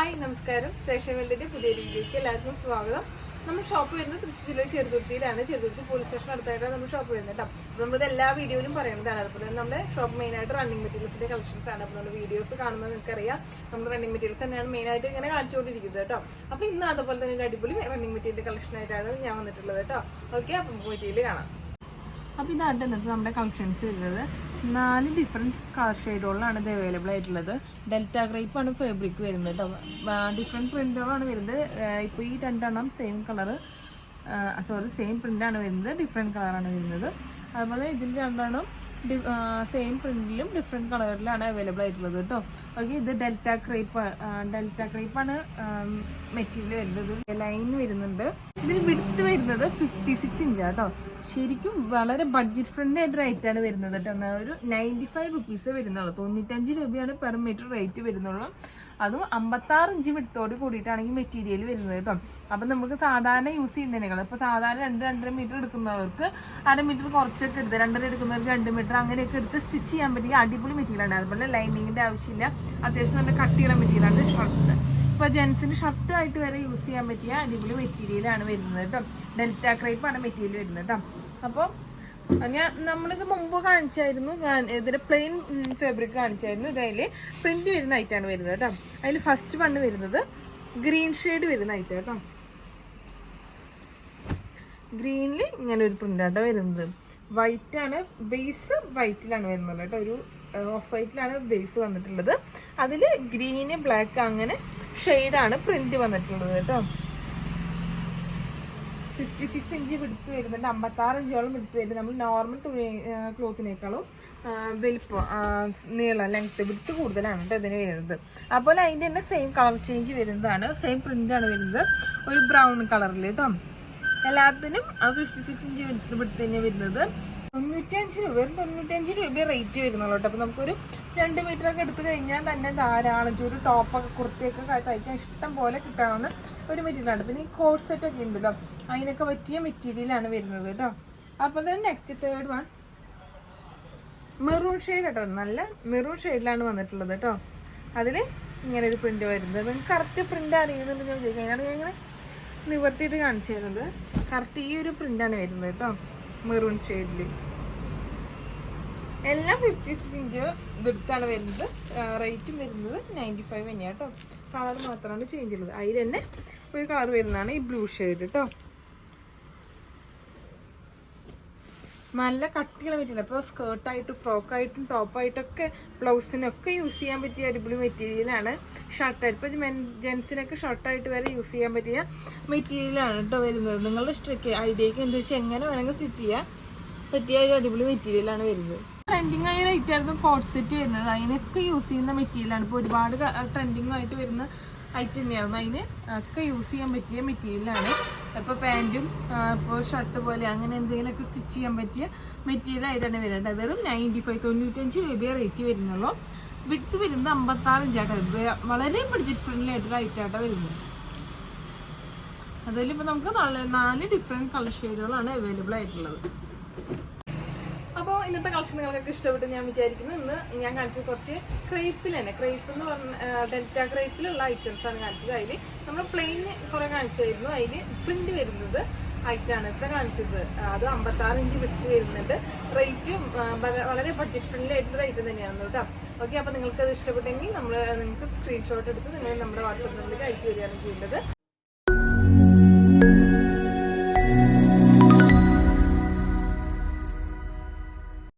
Hi നമസ്കാരം. Fashion വേൾഡിന്റെ പുതിയ വീഡിയോയ്ക്ക് എല്ലാവർക്കും സ്വാഗതം. നമ്മൾ ഷോപ്പ് വരുന്നത് തൃശ്ശൂർ ജില്ലയിൽ ചെറുതുരുത്തിയിലാണ്. ചെറുതുരുത്തി പോലീസ് സ്റ്റേഷൻ അടുത്തായിട്ടാണ് നമ്മൾ ഷോപ്പ് വരുന്നത് കേട്ടോ. അപ്പോൾ നമ്മളിത് എല്ലാ വീഡിയോയിലും പറയുന്നതാണ്. അതുപോലെ നമ്മുടെ ഷോപ്പ് മെയിനായിട്ട് റണ്ണിങ് മെറ്റീരിയൽസിന്റെ കളക്ഷൻസ് ആണ്. അപ്പോൾ നമ്മുടെ വീഡിയോസ് കാണുന്നത് നിങ്ങൾക്കറിയാം, നമ്മൾ റണ്ണിങ് മെറ്റീരിയൽസ് തന്നെയാണ് മെയിനായിട്ട് ഇങ്ങനെ കാണിച്ചുകൊണ്ടിരിക്കുന്നത് കേട്ടോ. അപ്പോൾ ഇന്ന് അതുപോലെ തന്നെ ഒരു അടിപൊളി റണ്ണിങ് മെറ്റീരിയൽ കളക്ഷനായിട്ടാണ് ഞാൻ വന്നിട്ടുള്ളത് കേട്ടോ. ഓക്കെ, അപ്പം മെറ്റീരിയൽ കാണാം. അപ്പോൾ ഇതായിട്ട് എന്നിട്ട് നമ്മുടെ കളക്ഷൻസ് വരുന്നത് 4 ഡിഫറെൻറ്റ് കളർ ഷെയ്ഡുകളിലാണ് ഇത് അവൈലബിൾ ആയിട്ടുള്ളത്. ഡെൽറ്റ ഗ്രേപ്പാണ് ഫാബ്രിക് വരുന്നത് കേട്ടോ. ഡിഫറെൻറ്റ് പ്രിൻ്റുകളാണ് വരുന്നത്. ഇപ്പോൾ ഈ രണ്ടെണ്ണം സെയിം പ്രിൻ്റാണ് വരുന്നത്, ഡിഫറെൻറ്റ് കളറാണ് വരുന്നത്. അതുപോലെ ഇതിൽ രണ്ടെണ്ണം സെയിം പ്രിന്റിലും ഡിഫറെൻറ്റ് കളറിലാണ് അവൈലബിൾ ആയിട്ടുള്ളത് കേട്ടോ. ഓക്കെ, ഇത് ഡെൽറ്റ ക്രേപ്പാണ് മെറ്റീരിയൽ വരുന്നത്. ലൈൻ വരുന്നുണ്ട്. ഇതിൽ വിഡ്ത്ത് വരുന്നത് 56 ഇഞ്ചാണ് കേട്ടോ. ശരിക്കും വളരെ ബഡ്ജറ്റ് ഫ്രണ്ട്ലി ആയിട്ട് റേറ്റാണ് വരുന്നത് കേട്ടോ. ഒരു 95 റുപ്പീസ് വരുന്നുള്ളൂ. 95 രൂപയാണ് പെർ മീറ്റർ റേറ്റ് വരുന്നുള്ളൂ. അതും 56 ഇഞ്ച് വിഡ്ത്തോട് കൂടിയിട്ടാണ് ഈ മെറ്റീരിയൽ വരുന്നത് കേട്ടോ. അപ്പം നമുക്ക് സാധാരണ യൂസ് ചെയ്യുന്നതിനേക്കാൾ ഇപ്പോൾ സാധാരണ 2-2.5 മീറ്റർ എടുക്കുന്നവർക്ക് 1/2 മീറ്റർ കുറച്ചൊക്കെ എടുത്ത് 2.5 എടുക്കുന്നവർക്ക് 2 മീറ്റർ അങ്ങനെയൊക്കെ എടുത്ത് സ്റ്റിച്ച് ചെയ്യാൻ പറ്റിയ അടിപൊളി മെറ്റീരിയലാണ്. അതുപോലെ ലൈനിങ്ങിൻ്റെ ആവശ്യമില്ല. അത്യാവശ്യം നല്ല കട്ടിയുള്ള മെറ്റീരിയലാണ്. ഷർട്ട് ഇപ്പോൾ ജെൻസിന് ഷർട്ടായിട്ട് വരെ യൂസ് ചെയ്യാൻ പറ്റിയ അടിപൊളി മെറ്റീരിയലാണ് വരുന്നത് കേട്ടോ. ഡെൽറ്റ ക്രേപ്പാണ് മെറ്റീരിയൽ വരുന്നത് കേട്ടോ. അപ്പോൾ നമ്മളിത് മുമ്പ് കാണിച്ചായിരുന്നു. ഇതിൻ്റെ പ്ലെയിൻ ഫാബ്രിക് കാണിച്ചായിരുന്നു. ഇതിൽ പ്രിന്റ് വരുന്ന ഐറ്റാണ് വരുന്നത് കേട്ടോ. അതിൽ ഫസ്റ്റ് വണ്ണ് വരുന്നത് ഗ്രീൻ ഷെയ്ഡ് വരുന്ന ഐറ്റം കേട്ടോ. ഗ്രീനിൽ ഇങ്ങനെ ഒരു പ്രിന്റാട്ടോ വരുന്നത്. വൈറ്റ് ആണ് ബേസ്, വൈറ്റിലാണ് വരുന്നത് കേട്ടോ. ഒരു ഓഫ് വൈറ്റിലാണ് ബേസ് വന്നിട്ടുള്ളത്. അതിൽ ഗ്രീന് ബ്ലാക്ക് അങ്ങനെ ഷെയ്ഡാണ് പ്രിന്റ് വന്നിട്ടുള്ളത് കേട്ടോ. 56 ഇഞ്ച് വിടുത്ത് വരുന്നുണ്ട്. 56 ഇഞ്ചോളം വിടുത്ത് വരുന്നത്. നമ്മൾ നോർമൽ ക്ലോത്തിനേക്കാളും നീളം ലെങ്ത് വിടുത്ത് കൂടുതലാണ് കേട്ടോ ഇതിന് വരുന്നത്. അപ്പോൾ അതിൻ്റെ തന്നെ സെയിം കളർ ചേഞ്ച് വരുന്നതാണ്. സെയിം പ്രിൻ്റാണ് വരുന്നത്, ഒരു ബ്രൗൺ കളറിൽ കേട്ടോ. എല്ലാത്തിനും 56 ഇഞ്ച് വിടുത്ത് തന്നെ വരുന്നത്. 95 രൂപ, 95 രൂപ റേറ്റ് വരുന്നുള്ളൂ കേട്ടോ. അപ്പോൾ നമുക്കൊരു 2 മീറ്ററൊക്കെ എടുത്തു കഴിഞ്ഞാൽ തന്നെ ധാരാളം ഒരു ടോപ്പൊക്കെ കുർത്തിയൊക്കെ തയ്ക്കാൻ ഇഷ്ടം പോലെ കിട്ടാവുന്ന ഒരു മെറ്റീരിയലാണ്. പിന്നെ ഈ കോട്ട് സെറ്റൊക്കെ ഉണ്ടല്ലോ, അതിനൊക്കെ പറ്റിയ മെറ്റീരിയലാണ് വരുന്നത് കേട്ടോ. അപ്പോൾ തന്നെ next third one maroon shade കേട്ടോ. നല്ല മെറൂൺ ഷെയ്ഡിലാണ് വന്നിട്ടുള്ളത് കേട്ടോ. അതിൽ ഇങ്ങനെ ഒരു പ്രിന്റ് വരുന്നത്. നിങ്ങൾക്ക് കറക്റ്റ് പ്രിന്റ് അറിയുന്നുണ്ടെന്ന് ഞാൻ ചോദിക്കാം. ഞാൻ ഇങ്ങനെ നിവർത്തിയിട്ട് കാണിച്ചു തരുന്നത്. കറക്റ്റ് ഈ ഒരു പ്രിന്റാണ് വരുന്നത് കേട്ടോ. മെറൂൺ ഷെയ്ഡിൽ എല്ലാം 56 ഇഞ്ച് വിടുത്താണ് വരുന്നത്. റേറ്റും വരുന്നത് 95 തന്നെയാണ് കേട്ടോ. കളർ മാത്രമാണ് ചേഞ്ച് ഉള്ളത്. അതിൽ തന്നെ ഒരു കളർ വരുന്നതാണ് ഈ ബ്ലൂ ഷെയ്ഡ് കേട്ടോ. നല്ല കട്ടിയുള്ള മെറ്റീരിയൽ. അപ്പോൾ സ്കേർട്ടായിട്ടും ഫ്രോക്കായിട്ടും ടോപ്പായിട്ടൊക്കെ ബ്ലൗസിനൊക്കെ യൂസ് ചെയ്യാൻ പറ്റിയ അടിപൊളി മെറ്റീരിയലാണ്. ഷർട്ടായിട്ട് ഇപ്പോൾ ജെൻസിനൊക്കെ ഷർട്ടായിട്ട് വരെ യൂസ് ചെയ്യാൻ പറ്റിയ മെറ്റീരിയലാണ് കേട്ടോ വരുന്നത്. നിങ്ങളുടെ ഇഷ്ടമൊക്കെ ഐഡിയക്ക് എന്താ വെച്ചാൽ എങ്ങനെ വേണമെങ്കിൽ സ്റ്റിച്ച് ചെയ്യാൻ പറ്റിയ ഒരു അടിപൊളി മെറ്റീരിയലാണ് വരുന്നത്. ട്രെൻഡിങ് ആയ ഐറ്റായിരുന്നു കോട്ട് സെറ്റ് വരുന്നത്. അതിനൊക്കെ യൂസ് ചെയ്യുന്ന മെറ്റീരിയലാണ്. ഇപ്പോൾ ഒരുപാട് ട്രെൻഡിങ് ആയിട്ട് വരുന്ന ഐറ്റം തന്നെയായിരുന്നു. അതിന് ഒക്കെ യൂസ് ചെയ്യാൻ പറ്റിയ മെറ്റീരിയലാണ്. ഇപ്പോൾ പാൻറ്റും ഇപ്പോൾ ഷർട്ട് പോലെ അങ്ങനെ എന്തെങ്കിലുമൊക്കെ സ്റ്റിച്ച് ചെയ്യാൻ പറ്റിയ മെറ്റീരിയൽ ആയിട്ടാണ് വരുന്നത്. വെറും 95 രൂപയെ റേറ്റ് വരുന്നുള്ളൂ. വിട്ട് വരുന്നത് 56 ഇഞ്ചാട്ടോ. വളരെ ബഡ്ജറ്റ് ഫ്രണ്ട്ലി ആയിട്ടൊരു ഐറ്റാട്ടോ വരുന്നത്. അതിലിപ്പോൾ നമുക്ക് 4 ഡിഫറെൻറ്റ് കളർ ഷെയ്ഡുകളാണ് അവൈലബിൾ ആയിട്ടുള്ളത്. അപ്പോൾ ഇന്നത്തെ കളക്ഷൻ നിങ്ങൾക്കൊക്കെ ഇഷ്ടപ്പെട്ട് ഞാൻ വിചാരിക്കുന്നു. ഇന്ന് ഞാൻ കാണിച്ചത് കുറച്ച് ക്രേപ്പിൽ തന്നെ, ക്രേപ്പ് എന്ന് പറഞ്ഞ ഡെൽറ്റ ക്രേപ്പിലുള്ള ഐറ്റംസാണ് കാണിച്ചത്. അതിൽ നമ്മൾ പ്ലെയിൻ കുറേ കാണിച്ചായിരുന്നു. അതിൽ പ്രിന്റ് വരുന്നത് ഐറ്റാണ് ഇത്ര കാണിച്ചത്. അത് 56 ഇഞ്ച് വിട്ട് വരുന്നുണ്ട്. റേറ്റും വളരെ ബഡ്ജറ്റ് ഫ്രണ്ട്ലി ആയിട്ടുള്ള ഐറ്റം തന്നെയാണ് കേട്ടോ. ഓക്കെ, അപ്പോൾ നിങ്ങൾക്ക് അത് ഇഷ്ടപ്പെട്ടെങ്കിൽ നിങ്ങൾക്ക് സ്ക്രീൻഷോട്ട് എടുത്ത് നിങ്ങൾ നമ്മുടെ വാട്സാപ്പ് നമ്പറിലേക്ക് അയച്ചു തരികയാണ് ചെയ്യേണ്ടത്.